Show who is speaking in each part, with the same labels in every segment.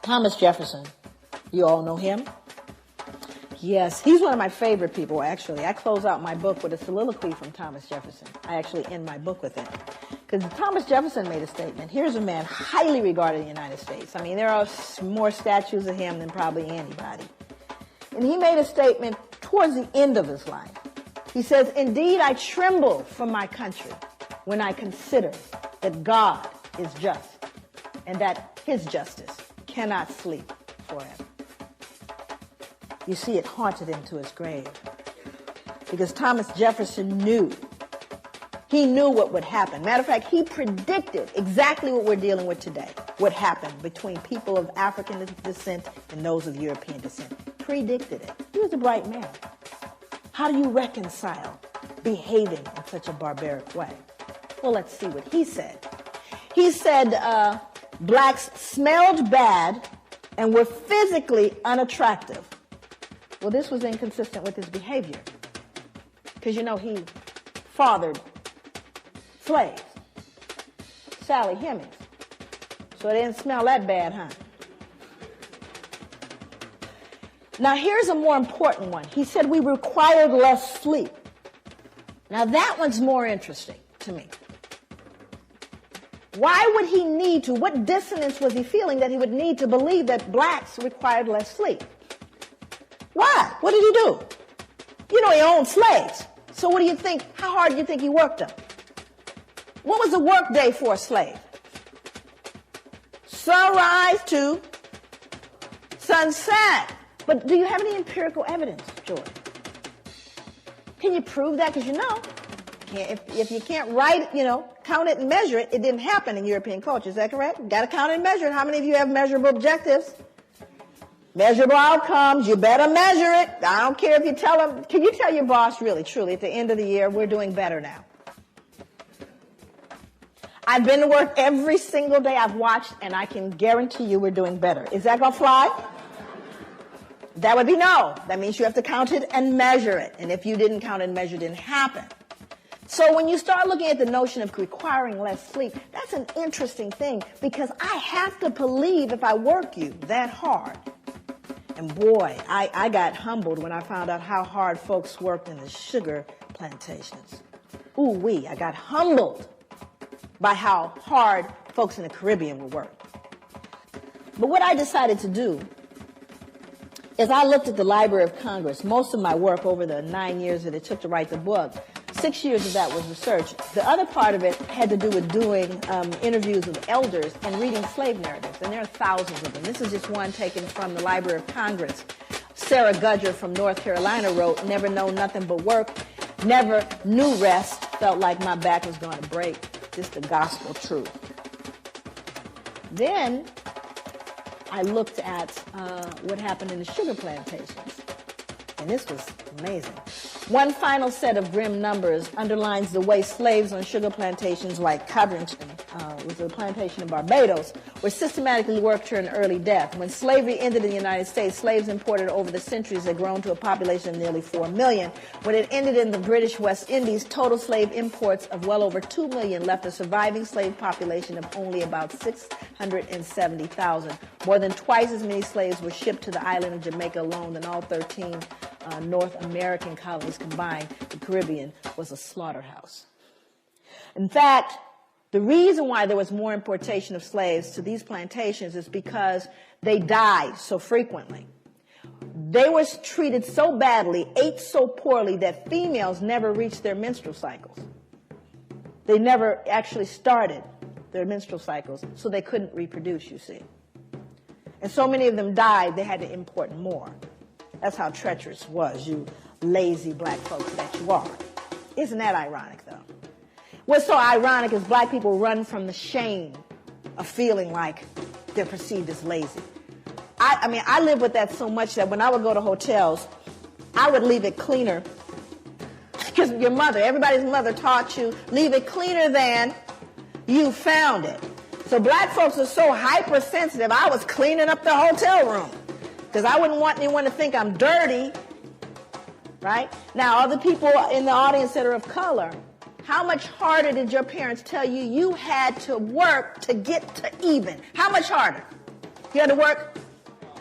Speaker 1: Thomas Jefferson. You all know him? Yes, he's one of my favorite people, actually. I close out my book with a soliloquy from Thomas Jefferson. I actually end my book with it. Because Thomas Jefferson made a statement. Here's a man highly regarded in the United States. I mean, there are more statues of him than probably anybody. And he made a statement towards the end of his life. He says, "Indeed, I tremble for my country when I consider that God is just and that his justice cannot sleep forever." You see, it haunted him to his grave. Because Thomas Jefferson knew. He knew what would happen. Matter of fact, he predicted exactly what we're dealing with today, what happened between people of African descent and those of European descent. Predicted it. He was a bright man. How do you reconcile behaving in such a barbaric way? Well, let's see what he said. He said blacks smelled bad and were physically unattractive. Well, this was inconsistent with his behavior. Because, you know, he fathered slaves, Sally Hemings. So it didn't smell that bad, huh? Now, here's a more important one. He said we required less sleep. Now, that one's more interesting to me. Why would he need to? What dissonance was he feeling that he would need to believe that blacks required less sleep? Why? What did he do? You know, he owned slaves. So what do you think? How hard do you think he worked them? What was a work day for a slave? Sunrise to sunset. But do you have any empirical evidence, George? Can you prove that? Because you know, if you can't write it, you know, count it and measure it, it didn't happen in European culture. Is that correct? Got to count it and measure it. How many of you have measurable objectives? Measurable outcomes, you better measure it. I don't care if you tell them. Can you tell your boss really, truly, at the end of the year, we're doing better now? I've been to work every single day I've watched, and I can guarantee you we're doing better. Is that going to fly? That would be no. That means you have to count it and measure it. And if you didn't count and measure, it didn't happen. So when you start looking at the notion of requiring less sleep, that's an interesting thing, because I have to believe if I work you that hard. And boy, I got humbled when I found out how hard folks worked in the sugar plantations. Ooh-wee, I got humbled by how hard folks in the Caribbean would work. But what I decided to do is I looked at the Library of Congress. Most of my work over the 9 years that it took to write the book, 6 years of that was research. The other part of it had to do with doing interviews with elders and reading slave narratives, and there are thousands of them. This is just one taken from the Library of Congress. Sarah Gudger from North Carolina wrote, "Never know nothing but work, never knew rest, felt like my back was going to break." Just the gospel truth. Then I looked at what happened in the sugar plantations, and this was amazing. One final set of grim numbers underlines the way slaves on sugar plantations like Codrington, was a plantation in Barbados, were systematically worked to an early death. When slavery ended in the United States, slaves imported over the centuries had grown to a population of nearly 4 million. When it ended in the British West Indies, total slave imports of well over 2 million left a surviving slave population of only about 670,000. More than twice as many slaves were shipped to the island of Jamaica alone than all 13 North American colonies combined. The Caribbean was a slaughterhouse. In fact, the reason why there was more importation of slaves to these plantations is because they died so frequently. They were treated so badly, ate so poorly, that females never reached their menstrual cycles. They never actually started their menstrual cycles, so they couldn't reproduce, you see. And so many of them died, they had to import more. That's how treacherous was, you lazy black folks that you are. Isn't that ironic, though? What's so ironic is black people run from the shame of feeling like they're perceived as lazy. I mean, I live with that so much that when I would go to hotels, I would leave it cleaner. Because your mother, everybody's mother taught you, leave it cleaner than you found it. So black folks are so hypersensitive, I was cleaning up the hotel room. Because I wouldn't want anyone to think I'm dirty, right? Now, other people in the audience that are of color, how much harder did your parents tell you you had to work to get to even? How much harder? You had to work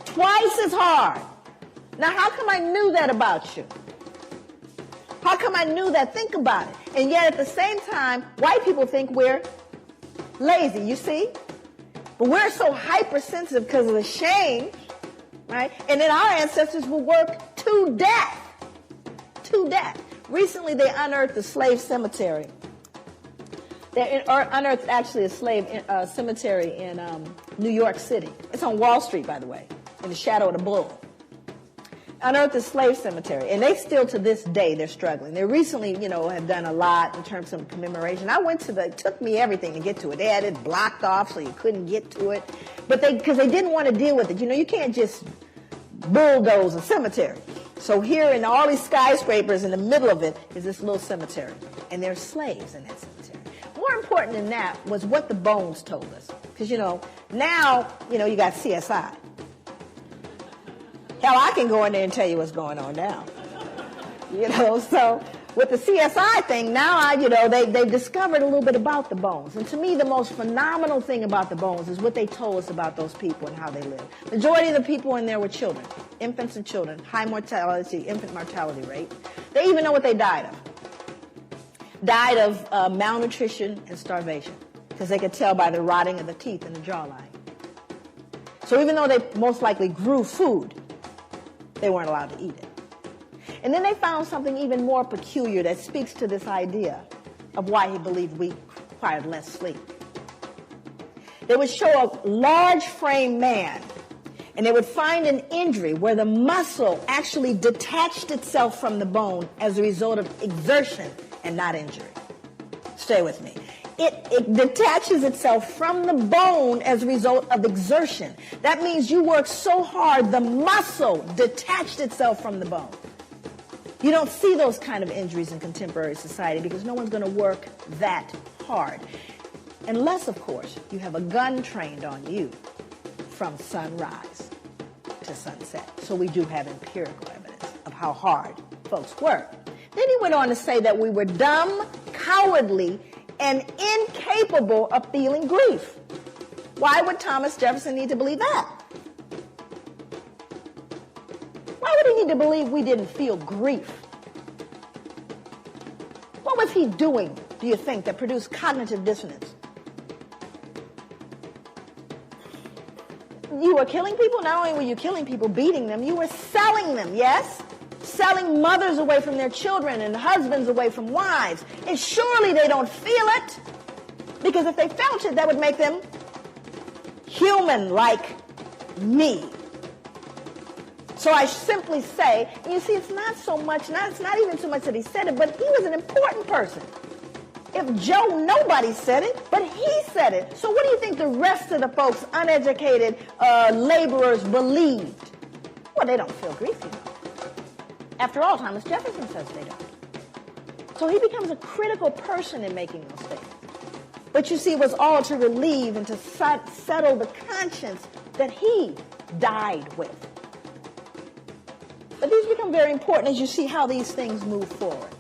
Speaker 1: twice as hard. Now, how come I knew that about you? How come I knew that? Think about it. And yet, at the same time, white people think we're lazy, you see? But we're so hypersensitive because of the shame, right? And then our ancestors will work to death. To death. Recently, they unearthed the slave cemetery. They unearthed actually a slave cemetery in New York City. It's on Wall Street, by the way, in the shadow of the bull. Unearthed a slave cemetery, and they still to this day they're struggling. They recently, have done a lot in terms of commemoration. I went to it took me everything to get to it. They had it blocked off so you couldn't get to it, but because they didn't want to deal with it. You can't just bulldoze a cemetery. So here in all these skyscrapers in the middle of it is this little cemetery, and there's slaves in that cemetery. More important than that was what the bones told us, because now you got CSI. Hell, I can go in there and tell you what's going on now. So with the CSI thing, now they've discovered a little bit about the bones. And to me, the most phenomenal thing about the bones is what they told us about those people and how they live. Majority of the people in there were children, infants and children, high mortality, infant mortality rate. They even know what they died of. Died of malnutrition and starvation, because they could tell by the rotting of the teeth and the jawline. So even though they most likely grew food, they weren't allowed to eat it. And then they found something even more peculiar that speaks to this idea of why he believed we required less sleep. They would show a large frame man, and they would find an injury where the muscle actually detached itself from the bone as a result of exertion and not injury. Stay with me. It detaches itself from the bone as a result of exertion. That means you work so hard, the muscle detached itself from the bone. You don't see those kind of injuries in contemporary society because no one's going to work that hard. Unless, of course, you have a gun trained on you from sunrise to sunset. So we do have empirical evidence of how hard folks work. Then he went on to say that we were dumb, cowardly, and incapable of feeling grief. Why would Thomas Jefferson need to believe that? Why would he need to believe we didn't feel grief? What was he doing, do you think, that produced cognitive dissonance? You were killing people. Not only were you killing people, beating them, you were selling them, yes? Selling mothers away from their children and husbands away from wives. And surely they don't feel it. Because if they felt it, that would make them human like me. So I simply say, and you see, it's not even so much that he said it, but he was an important person. If Joe Nobody said it, but he said it. So what do you think the rest of the folks, uneducated laborers, believed? Well, they don't feel grief, After all, Thomas Jefferson says they don't. So he becomes a critical person in making those statements. But you see, it was all to relieve and to settle the conscience that he died with. But these become very important as you see how these things move forward.